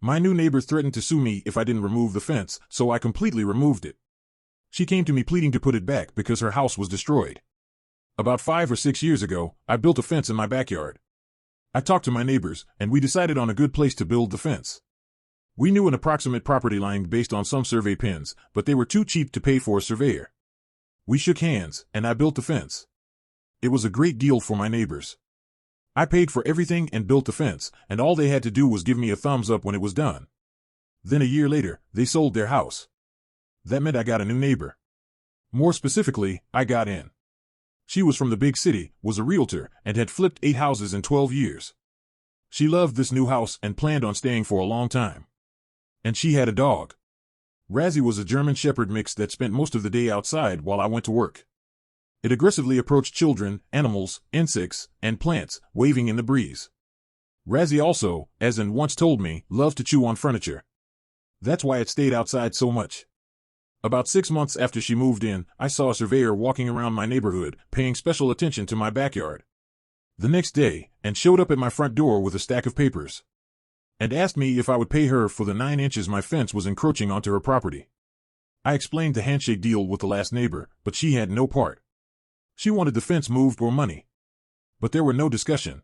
My new neighbor threatened to sue me if I didn't remove the fence, so I completely removed it. She came to me pleading to put it back because her house was destroyed. About 5 or 6 years ago, I built a fence in my backyard. I talked to my neighbors, and we decided on a good place to build the fence. We knew an approximate property line based on some survey pins, but they were too cheap to pay for a surveyor. We shook hands, and I built the fence. It was a great deal for my neighbors. I paid for everything and built the fence, and all they had to do was give me a thumbs up when it was done. Then a year later, they sold their house. That meant I got a new neighbor. More specifically, I got in. She was from the big city, was a realtor, and had flipped 8 houses in 12 years. She loved this new house and planned on staying for a long time. And she had a dog. Razzie was a German Shepherd mix that spent most of the day outside while I went to work. It aggressively approached children, animals, insects, and plants, waving in the breeze. Razzie also, as Ann once told me, loved to chew on furniture. That's why it stayed outside so much. About 6 months after she moved in, I saw a surveyor walking around my neighborhood, paying special attention to my backyard. The next day, Ann showed up at my front door with a stack of papers and asked me if I would pay her for the 9 inches my fence was encroaching onto her property. I explained the handshake deal with the last neighbor, but she had no part. She wanted the fence moved or money. But there were no discussion.